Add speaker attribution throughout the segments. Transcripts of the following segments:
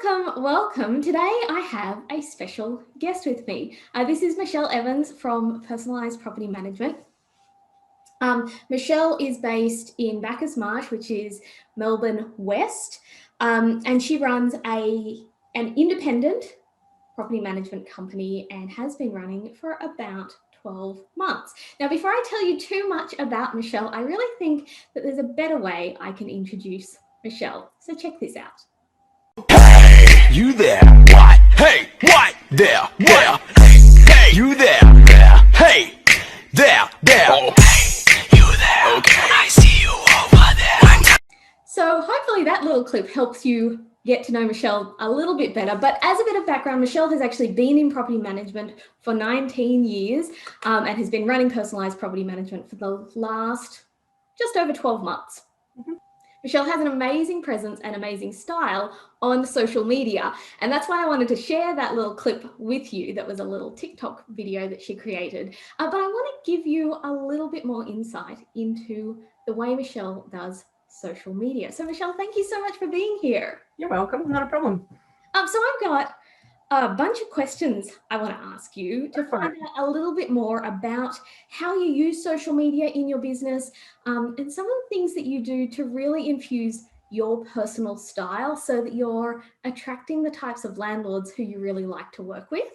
Speaker 1: Welcome. Today I have a special guest with me. This is Michelle Evans from Personalised Property Management. Michelle is based in Bacchus Marsh, which is Melbourne West, and she runs an independent property management company and has been running for about 12 months. Now, before I tell you too much about Michelle, I really think that there's a better way I can introduce Michelle. So check this out.
Speaker 2: Hey, you there? What? Hey, what? There, what? Hey, you there? There. Hey, there. Oh, hey, you there? Okay, I see you over there.
Speaker 1: So hopefully that little clip helps you get to know Michelle a little bit better. But as a bit of background, Michelle has actually been in property management for 19 years and has been running personalised property management for the last just over 12 months. Michelle has an amazing presence and amazing style on social media. And that's why I wanted to share that little clip with you. That was a little TikTok video that she created. But I want to give you a little bit more insight into the way Michelle does social media. So Michelle, thank you so much for being here.
Speaker 3: You're welcome, not a problem.
Speaker 1: So I've got a bunch of questions I want to ask you to find out a little bit more about how you use social media in your business and some of the things that you do to really infuse your personal style so that you're attracting the types of landlords who you really like to work with.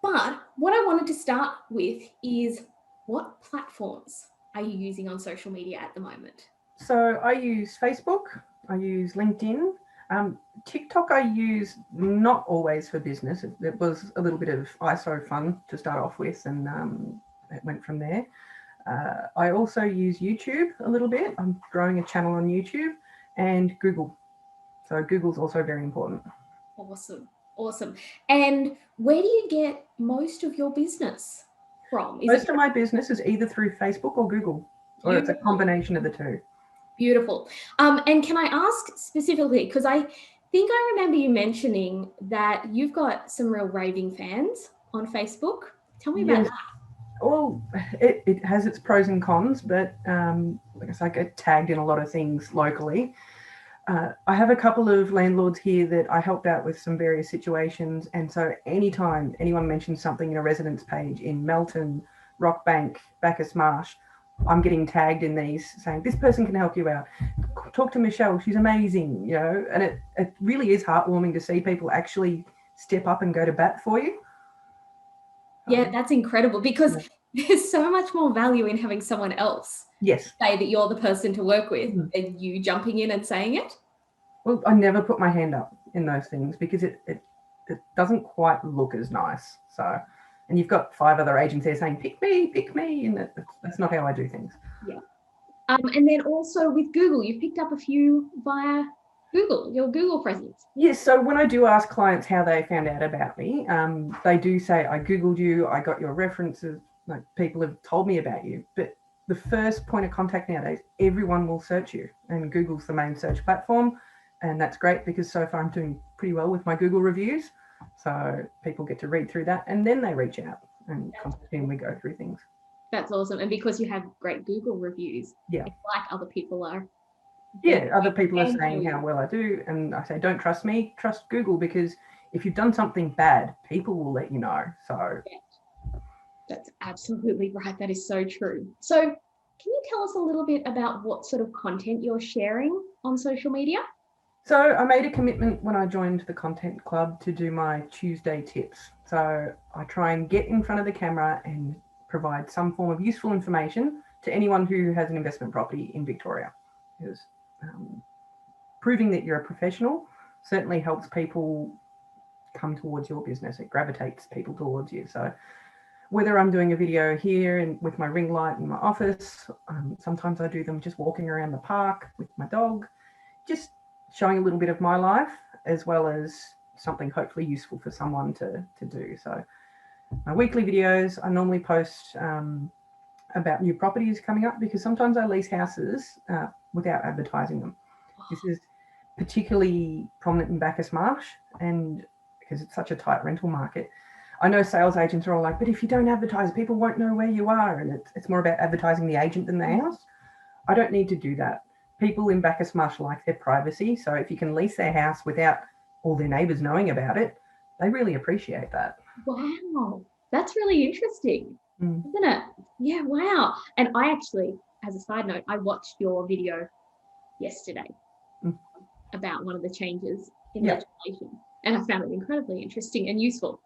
Speaker 1: But what I wanted to start with is, what platforms are you using on social media at the moment?
Speaker 3: So I use Facebook, I use LinkedIn. TikTok I use not always for business. It was a little bit of ISO fun to start off with, and it went from there. I also use YouTube a little bit. I'm growing a channel on YouTube, and Google. So Google's also very important.
Speaker 1: Awesome. And where do you get most of your business from?
Speaker 3: Most of my business is either through Facebook or Google, or it's a combination of the two.
Speaker 1: Beautiful. And can I ask specifically, because I think I remember you mentioning that you've got some real raving fans on Facebook. Tell me about that.
Speaker 3: Well, it has its pros and cons, but like I said, I get tagged in a lot of things locally. I have a couple of landlords here that I helped out with some various situations. And so anytime anyone mentions something in a residence page in Melton, Rockbank, Bacchus Marsh, I'm getting tagged in these saying, this person can help you out. Talk to Michelle, she's amazing, you know, and it really is heartwarming to see people actually step up and go to bat for you.
Speaker 1: Yeah, that's incredible, because there's so much more value in having someone else say that you're the person to work with than you jumping in and saying it.
Speaker 3: Well, I never put my hand up in those things because it doesn't quite look as nice. So, and you've got 5 other agents there saying, pick me, and that's not how I do things.
Speaker 1: Yeah. And then also with Google, you've picked up a few via Google, your Google presence.
Speaker 3: Yes, so when I do ask clients how they found out about me, they do say, I Googled you, I got your references, like people have told me about you. But the first point of contact nowadays, everyone will search you, and Google's the main search platform. And that's great because so far I'm doing pretty well with my Google reviews. So people get to read through that and then they reach out and contact me and we go through things.
Speaker 1: That's awesome. And because you have great Google reviews, it's like other people are.
Speaker 3: Yeah, other people are saying how well I do. And I say, don't trust me, trust Google, because if you've done something bad, people will let you know. So
Speaker 1: that's absolutely right. That is so true. So can you tell us a little bit about what sort of content you're sharing on social media?
Speaker 3: So I made a commitment when I joined the Content Club to do my Tuesday tips. So I try and get in front of the camera and provide some form of useful information to anyone who has an investment property in Victoria. Because proving that you're a professional certainly helps people come towards your business. It gravitates people towards you. So whether I'm doing a video here and with my ring light in my office, sometimes I do them just walking around the park with my dog, just showing a little bit of my life, as well as something hopefully useful for someone to do. So my weekly videos, I normally post about new properties coming up, because sometimes I lease houses without advertising them. This is particularly prominent in Bacchus Marsh, and because it's such a tight rental market. I know sales agents are all like, but if you don't advertise, people won't know where you are, and it's more about advertising the agent than the house. I don't need to do that. People in Bacchus Marsh like their privacy, so if you can lease their house without all their neighbours knowing about it, they really appreciate that.
Speaker 1: Wow, that's really interesting,
Speaker 3: Mm.
Speaker 1: isn't it? Yeah, wow. And I actually, as a side note, I watched your video yesterday about one of the changes in legislation, and I found it incredibly interesting and useful.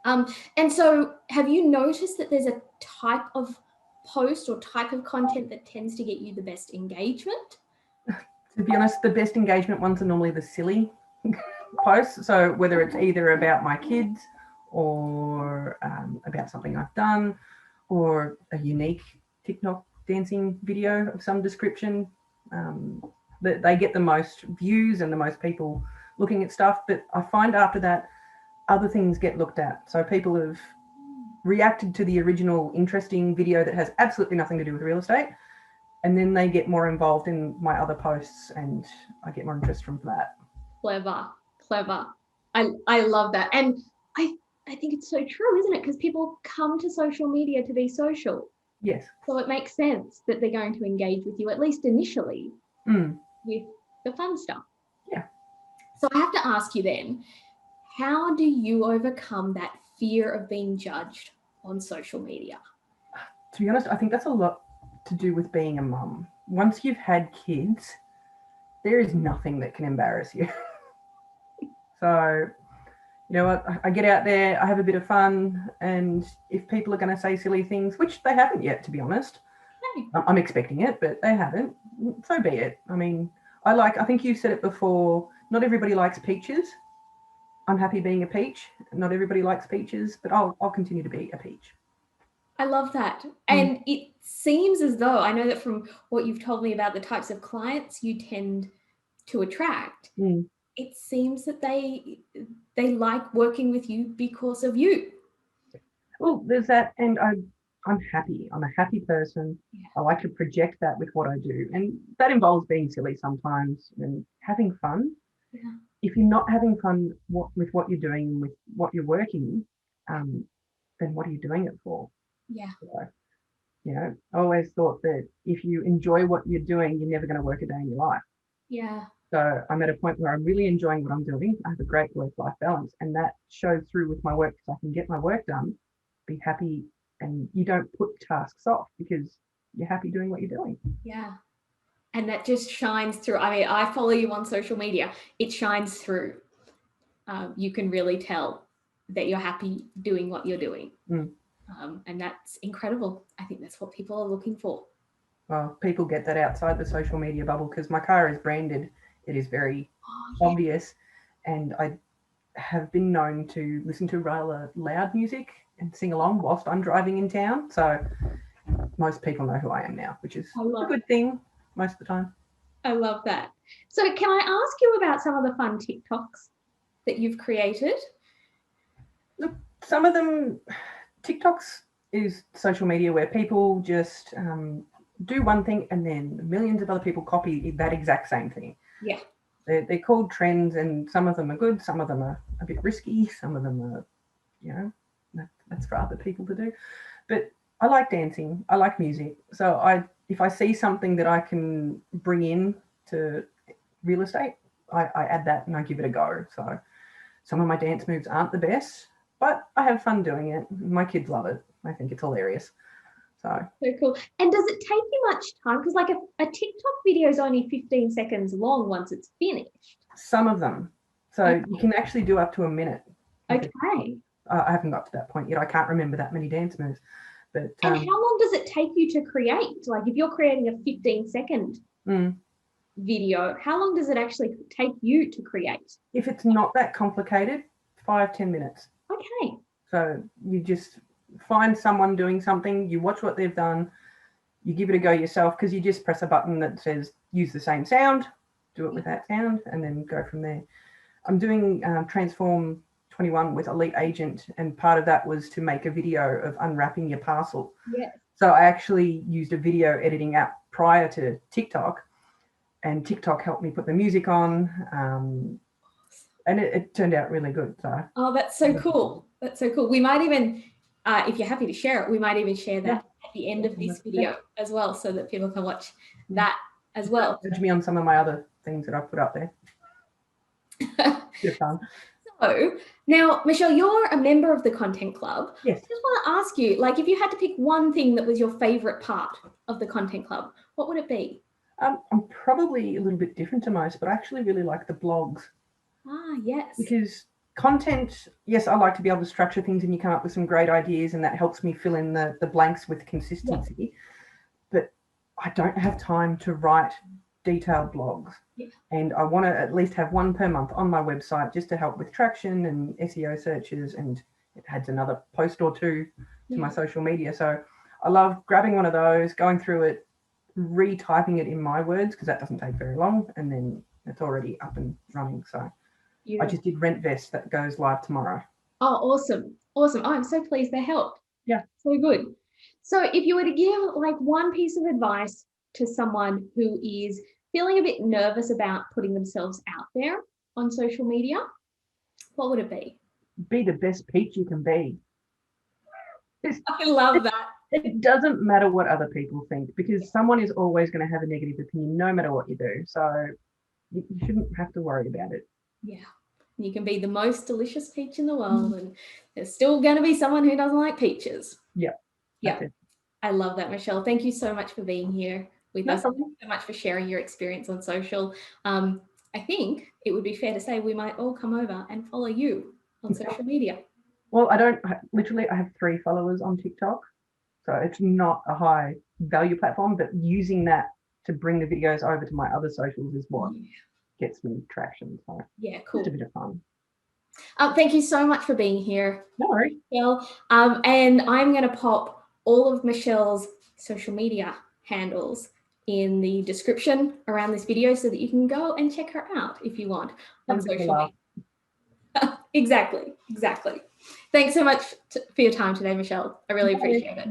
Speaker 1: And so have you noticed that there's a type of post or type of content that tends to get you the best engagement?
Speaker 3: To be honest, the best engagement ones are normally the silly posts. So whether it's either about my kids or about something I've done or a unique TikTok dancing video of some description, they get the most views and the most people looking at stuff. But I find after that, other things get looked at. So people have reacted to the original interesting video that has absolutely nothing to do with real estate, and then they get more involved in my other posts and I get more interest from that.
Speaker 1: Clever. I love that. And I think it's so true, isn't it? Because people come to social media to be social.
Speaker 3: Yes.
Speaker 1: So it makes sense that they're going to engage with you, at least initially, with the fun stuff.
Speaker 3: Yeah.
Speaker 1: So I have to ask you then, how do you overcome that fear of being judged on social media?
Speaker 3: To be honest, I think that's a lot to do with being a mum. Once you've had kids, there is nothing that can embarrass you. So, you know what, I get out there, I have a bit of fun, and if people are going to say silly things, which they haven't yet, to be honest, I'm expecting it, but they haven't, so be it. I mean, I think you said it before, not everybody likes peaches. I'm happy being a peach. Not everybody likes peaches, but I'll continue to be a peach.
Speaker 1: I love that. And it seems as though, I know that from what you've told me about the types of clients you tend to attract, it seems that they like working with you because of you.
Speaker 3: Well, there's that, and I'm happy. I'm a happy person. Yeah. I like to project that with what I do, and that involves being silly sometimes and having fun.
Speaker 1: Yeah.
Speaker 3: If you're not having fun with what you're doing and with what you're working, then what are you doing it for?
Speaker 1: Yeah.
Speaker 3: So, you know, I always thought that if you enjoy what you're doing, you're never going to work a day in your life.
Speaker 1: Yeah.
Speaker 3: So I'm at a point where I'm really enjoying what I'm doing. I have a great work-life balance, and that shows through with my work because I can get my work done, be happy, and you don't put tasks off because you're happy doing what you're doing.
Speaker 1: Yeah. And that just shines through. I mean, I follow you on social media. It shines through. You can really tell that you're happy doing what you're doing. And that's incredible. I think that's what people are looking for.
Speaker 3: Well, people get that outside the social media bubble because my car is branded. It is very obvious. And I have been known to listen to rather loud music and sing along whilst I'm driving in town. So most people know who I am now, which is a good thing most of the time.
Speaker 1: I love that. So can I ask you about some of the fun TikToks that you've created?
Speaker 3: Look, some of them, TikToks is social media where people just do one thing and then millions of other people copy that exact same thing.
Speaker 1: Yeah.
Speaker 3: They're called trends, and some of them are good, some of them are a bit risky, some of them are, you know, that's for other people to do. But I like dancing, I like music. So if I see something that I can bring in to real estate, I add that and I give it a go. So some of my dance moves aren't the best, but I have fun doing it. My kids love it. I think it's hilarious. So
Speaker 1: cool. And does it take you much time? Because like a TikTok video is only 15 seconds long once it's finished.
Speaker 3: Some of them. So you can actually do up to a minute.
Speaker 1: Okay.
Speaker 3: I haven't got to that point yet. I can't remember that many dance moves. But
Speaker 1: and how long does it take you to create? Like if you're creating a 15-second video, how long does it actually take you to create?
Speaker 3: If it's not that complicated, 5-10 minutes.
Speaker 1: Okay.
Speaker 3: So you just find someone doing something, you watch what they've done, you give it a go yourself because you just press a button that says use the same sound, do it with that sound, and then go from there. I'm doing Transform 21 with Elite Agent, and part of that was to make a video of unwrapping your parcel.
Speaker 1: Yes.
Speaker 3: So I actually used a video editing app prior to TikTok, and TikTok helped me put the music on, and it turned out really good. So.
Speaker 1: Oh, that's so cool. That's so cool. We might even, if you're happy to share it, we might even share that at the end of this video as well, so that people can watch that as well.
Speaker 3: Judge me on some of my other things that I've put up there. Bit of fun.
Speaker 1: So now, Michelle, you're a member of the Content Club.
Speaker 3: Yes.
Speaker 1: I just want to ask you, like, if you had to pick one thing that was your favorite part of the Content Club, what would it be?
Speaker 3: I'm probably a little bit different to most, but I actually really like the blogs.
Speaker 1: Ah, yes.
Speaker 3: Because content, yes, I like to be able to structure things and you come up with some great ideas and that helps me fill in the blanks with consistency. But I don't have time to write detailed blogs.
Speaker 1: Yeah.
Speaker 3: And I want to at least have one per month on my website just to help with traction and SEO searches, and it adds another post or two to my social media. So I love grabbing one of those, going through it, retyping it in my words, because that doesn't take very long, and then it's already up and running. So I just did RentVest that goes live tomorrow.
Speaker 1: Oh, awesome. Awesome. Oh, I'm so pleased they helped.
Speaker 3: Yeah.
Speaker 1: So good. So if you were to give like one piece of advice to someone who is feeling a bit nervous about putting themselves out there on social media, what would it be?
Speaker 3: Be the best peach you can be.
Speaker 1: I love that.
Speaker 3: It doesn't matter what other people think, because someone is always going to have a negative opinion no matter what you do. So you shouldn't have to worry about it.
Speaker 1: Yeah. You can be the most delicious peach in the world, and there's still going to be someone who doesn't like peaches.
Speaker 3: Yeah.
Speaker 1: Yeah. I love that, Michelle. Thank you so much for being here with us. Thank you so much for sharing your experience on social. I think it would be fair to say we might all come over and follow you on social media.
Speaker 3: Well, I have 3 followers on TikTok. So it's not a high value platform, but using that to bring the videos over to my other socials is what gets me traction. So
Speaker 1: yeah, cool.
Speaker 3: It's a bit of fun.
Speaker 1: Thank you so much for being here.
Speaker 3: No worries.
Speaker 1: Michelle. And I'm going to pop all of Michelle's social media handles in the description around this video so that you can go and check her out if you want on social media. Exactly. Thanks so much for your time today, Michelle. I really appreciate it.